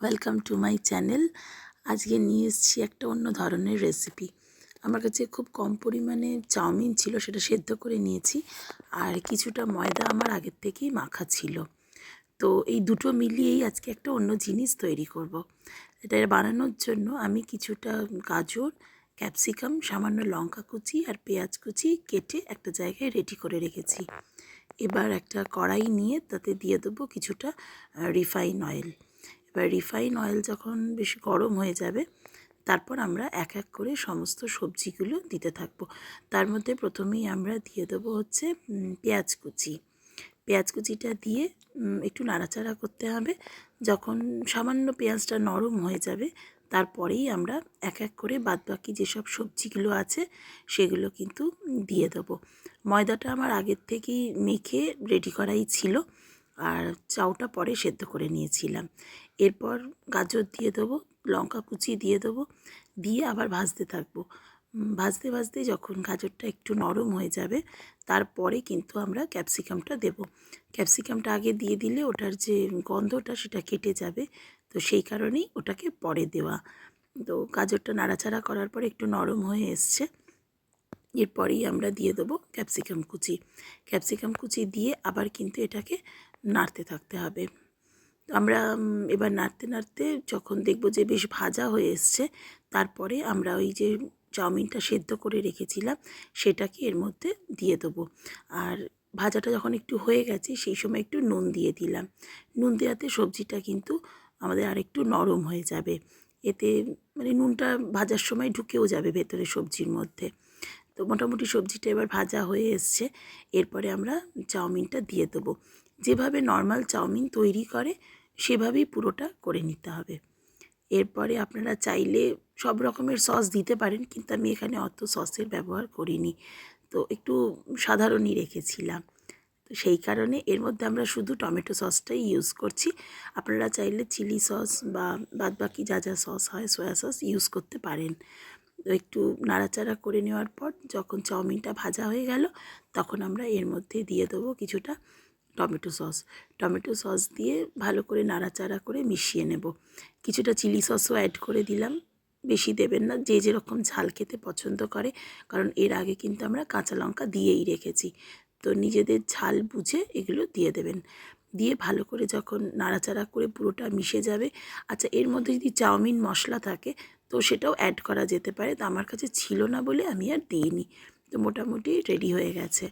Welcome to my channel. আজকে নিয়ে এসেছি একটা অন্য ধরনের রেসিপি। আমার কাছে খুব কম পরিমাণে চাউমিন ছিল, সেটা সেদ্ধ করে নিয়েছি, আর কিছুটা ময়দা আমার আগের থেকেই মাখা ছিল। তো এই দুটো মিলিয়েই আজকে একটা অন্য জিনিস তৈরি করব। এটা বানানোর জন্য আমি কিছুটা গাজর, ক্যাপসিকাম, সামান্য লঙ্কা কুচি আর পেঁয়াজ কুচি কেটে একটা জায়গায় রেডি করে রেখেছি। এবার একটা কড়াই নিয়ে তাতে দিয়ে দেবো কিছুটা রিফাইন অয়েল। এবার রিফাইন অয়েল যখন বেশ গরম হয়ে যাবে, তারপর আমরা এক এক করে সমস্ত সবজিগুলো দিতে থাকবো। তার মধ্যে প্রথমেই আমরা দিয়ে দেবো হচ্ছে পেঁয়াজ কুচি। পেঁয়াজ কুচিটা দিয়ে একটু নাড়াচাড়া করতে হবে। যখন সামান্য পেঁয়াজটা নরম হয়ে যাবে, তারপরেই আমরা এক এক করে বাদবাকি যেসব সবজিগুলো আছে সেগুলো কিন্তু দিয়ে দেবো। ময়দাটা আমার আগের থেকেই মেখে রেডি করাই ছিল, আর চাউটা পরে সেদ্ধ করে নিয়েছিলাম। এরপর গাজর দিয়ে দেবো, লঙ্কা কুচি দিয়ে দেবো, দিয়ে আবার ভাজতে থাকবো। ভাজতে ভাজতে যখন গাজরটা একটু নরম হয়ে যাবে, তারপরে কিন্তু আমরা ক্যাপসিকামটা দেব। ক্যাপসিকামটা আগে দিয়ে দিলে ওটার যে গন্ধটা সেটা কেটে যাবে, তো সেই কারণেই ওটাকে পরে দেওয়া। তো গাজরটা নাড়াচাড়া করার পরে একটু নরম হয়ে এসছে, এরপরেই আমরা দিয়ে দেবো ক্যাপসিকাম কুচি। ক্যাপসিকাম কুচি দিয়ে আবার কিন্তু এটাকে নাড়তে থাকতে হবে। আমরা এবার নাড়তে নাড়তে যখন দেখব যে বেশ ভাজা হয়ে এসছে, তারপরে আমরা ওই যে চাউমিনটা সেদ্ধ করে রেখেছিলাম সেটাকে এর মধ্যে দিয়ে দেবো। আর ভাজাটা যখন একটু হয়ে গেছে, সেই সময় একটু নুন দিয়ে দিলাম। নুন দেওয়াতে সবজিটা কিন্তু আমাদের আরেকটু নরম হয়ে যাবে। এতে মানে নুনটা ভাজার সময় ঢুকেও যাবে ভেতরে সবজির মধ্যে। তো মোটামুটি সবজিটা এবার ভাজা হয়ে এসছে, এরপরে আমরা চাউমিনটা দিয়ে দেবো। যেভাবে নর্মাল চাউমিন তৈরি করে সেভাবেই পুরোটা করে নিতে হবে। এরপরে আপনারা চাইলে সব রকমের সস দিতে পারেন, কিন্তু আমি এখানে অত সসের ব্যবহার করিনি, তো একটু সাধারণই রেখেছিলাম। তো সেই কারণে এর মধ্যে আমরা শুধু টমেটো সসটাই ইউজ করছি। আপনারা চাইলে চিলি সস বা বাদবাকি যা যা সস হয়, সয়া সস ইউজ করতে পারেন। একটু নাড়াচাড়া করে নেওয়ার পর যখন চাউমিনটা ভাজা হয়ে গেল, তখন আমরা এর মধ্যে দিয়ে দেবো কিছুটা টমেটো সস। টমেটো সস দিয়ে ভালো করে নাড়াচাড়া করে মিশিয়ে নেব। কিছুটা চিলি সসও অ্যাড করে দিলাম, বেশি দেবেন না, যে যেরকম ঝাল খেতে পছন্দ করে, কারণ এর আগে কিন্তু আমরা কাঁচা লঙ্কা দিয়েই রেখেছি। তো নিজেদের ঝাল বুঝে এগুলো দিয়ে দেবেন। দিয়ে ভালো করে যখন নাড়াচাড়া করে পুরোটা মিশে যাবে, আচ্ছা এর মধ্যে যদি চাউমিন মশলা থাকে তো সেটাও অ্যাড করা যেতে পারে, তো আমার কাছে ছিল না বলে আমি আর দিইনি। তো মোটামুটি রেডি হয়ে গেছে।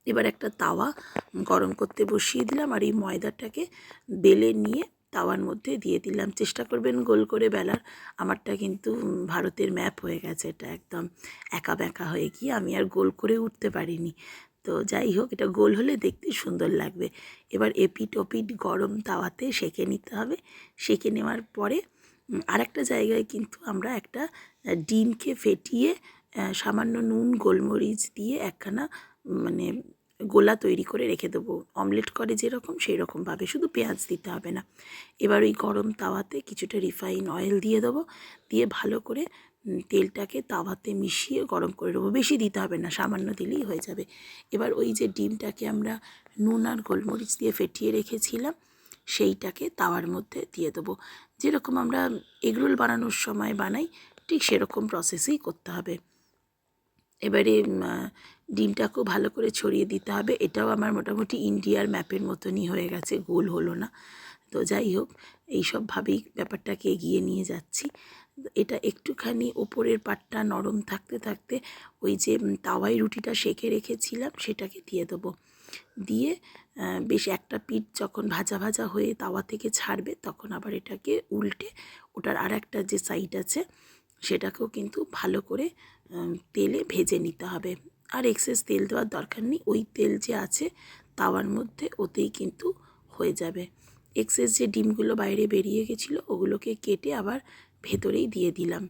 এবার একটা তাওয়া গরম করতে বসিয়ে দিলাম, আর এই ময়দাটাকে বেলে নিয়ে তাওয়ার মধ্যে দিয়ে দিলাম। চেষ্টা করবেন গোল করে বেলার। আমারটা কিন্তু ভারতের ম্যাপ হয়ে গেছে, এটা একদম একা বেঁকা হয়ে গিয়ে আমি আর গোল করে উঠতে পারিনি। তো যাই হোক, এটা গোল হলে দেখতে সুন্দর লাগবে। এবার এপিট ওপিট গরম তাওয়াতে সেঁকে নিতে হবে। সেঁকে নেওয়ার পরে আরেকটা জায়গায় কিন্তু আমরা একটা ডিমকে ফেটিয়ে সামান্য নুন গোলমরিচ দিয়ে একখানা মানে গোলা তৈরি করে রেখে দেবো। অমলেট করে যেরকম সেই রকমভাবে, শুধু পেঁয়াজ দিতে হবে না। এবার ওই গরম তাওয়াতে কিছুটা রিফাইন অয়েল দিয়ে দেবো, দিয়ে ভালো করে তেলটাকে তাওয়াতে মিশিয়ে গরম করে দেবো। বেশি দিতে হবে না, সামান্য দিলেই হয়ে যাবে। এবার ওই যে ডিমটাকে আমরা নুন আর গোলমরিচ দিয়ে ফেটিয়ে রেখেছিলাম, সেইটাকে তাওয়ার মধ্যে দিয়ে দেবো। যেরকম আমরা এগরোল বানানোর সময় বানাই, ঠিক সেরকম প্রসেসেই করতে হবে। এবারে ডিমটাকেও ভালো করে ছড়িয়ে দিতে হবে। এটাও আমার মোটামুটি ইন্ডিয়ার ম্যাপের মতনই হয়ে গেছে, গোল হলো না। তো যাই হোক, এইসবভাবেই ব্যাপারটাকে এগিয়ে নিয়ে যাচ্ছি। এটা একটুখানি ওপরের পাটটা নরম থাকতে থাকতে ওই যে তাওয়ায় রুটিটা সেঁকে রেখেছিলাম সেটাকে দিয়ে দেবো। দিয়ে বেশ একটা পিঠ যখন ভাজা ভাজা হয়ে তাওয়া থেকে ছাড়বে, তখন আবার এটাকে উল্টে ওটার আর একটা যে সাইড আছে সেটাকেও কিন্তু ভালো করে তেলে ভেজে নিতে হবে। আর এক্সেস তেল দেওয়ার দরকার নেই, ওই তেল যে আছে তাওয়ার মধ্যে ওতেই কিন্তু হয়ে যাবে। এক্সেস যে ডিমগুলো বাইরে বেরিয়ে গেছিলো ওগুলোকে কেটে আবার ভেতরেই দিয়ে দিলাম।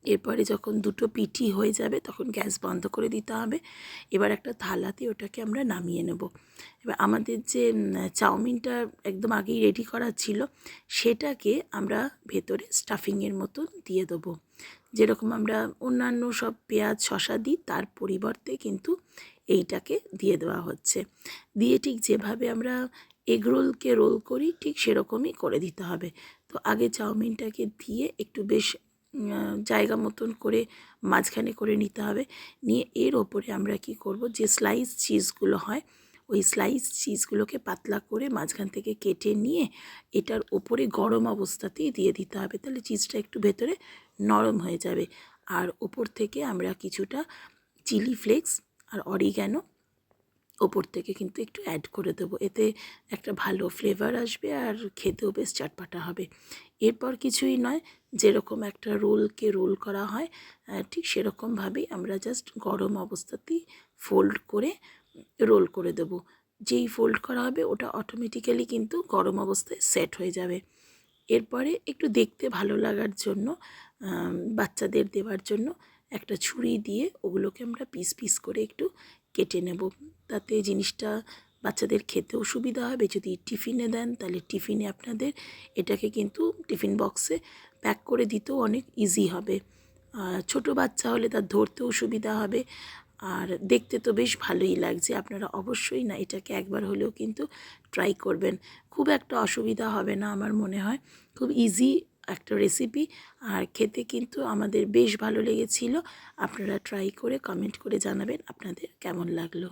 এরপরে যখন দুটো পিঠই হয়ে যাবে তখন গ্যাস বন্ধ করে দিতে হবে। এবার একটা থালাতে ওটাকে আমরা নামিয়ে নেব। এবার আমাদের যে চাউমিনটা একদম আগেই রেডি করা ছিল, সেটাকে আমরা ভেতরে স্টাফিংয়ের মতন দিয়ে দেবো। যেরকম আমরা অন্যান্য সব পেঁয়াজ শসা দিই, তার পরিবর্তে কিন্তু এইটাকে দিয়ে দেওয়া হচ্ছে। দিয়ে ঠিক যেভাবে আমরা এগ রোলকে রোল করি ঠিক সেরকমই করে দিতে হবে। তো আগে চাউমিনটাকে দিয়ে একটু বেশ জায়গা মতন করে মাঝখানে করে নিতে হবে। নিয়ে এর ওপরে আমরা কি করব, যে স্লাইস চিজগুলো হয় ওই স্লাইস চিজগুলোকে পাতলা করে মাঝখান থেকে কেটে নিয়ে এটার ওপরে গরম অবস্থাতেই দিয়ে দিতে হবে, তাহলে চিজটা একটু ভেতরে নরম হয়ে যাবে। আর ওপর থেকে আমরা কিছুটা চিলি ফ্লেক্স আর অরিগ্যানো ওপর থেকে কিন্তু একটু অ্যাড করে দেবো, এতে একটা ভালো ফ্লেভার আসবে আর খেতেও বেশ চটপাটা হবে। এরপর কিছুই নয়, যেরকম একটা রোলকে রোল করা হয় ঠিক সেরকমভাবেই আমরা জাস্ট গরম অবস্থাতেই ফোল্ড করে রোল করে দেবো। যেই ফোল্ড করা হবে ওটা অটোমেটিক্যালি কিন্তু গরম অবস্থায় সেট হয়ে যাবে। এরপরে একটু দেখতে ভালো লাগার জন্য বাচ্চাদের দেওয়ার জন্য একটা ছুরি দিয়ে ওগুলোকে আমরা পিস পিস করে একটু কেটে নেব, তাতে জিনিসটা বাচ্চাদের খেতেও সুবিধা হবে। যদি টিফিনে দেন তাহলে টিফিনে আপনাদের এটাকে কিন্তু টিফিন বক্সে প্যাক করে দিতেও অনেক ইজি হবে। ছোট বাচ্চা হলে তার ধরতেও সুবিধা হবে, আর দেখতে তো বেশ ভালোই লাগছে। আপনারা অবশ্যই না এটাকে একবার হলেও কিন্তু ট্রাই করবেন, খুব একটা অসুবিধা হবে না আমার মনে হয়। খুব ইজি একটা রেসিপি, আর খেতে কিন্তু আমাদের বেশ ভালো লেগেছিল। আপনারা ট্রাই করে কমেন্ট করে জানাবেন আপনাদের কেমন লাগলো।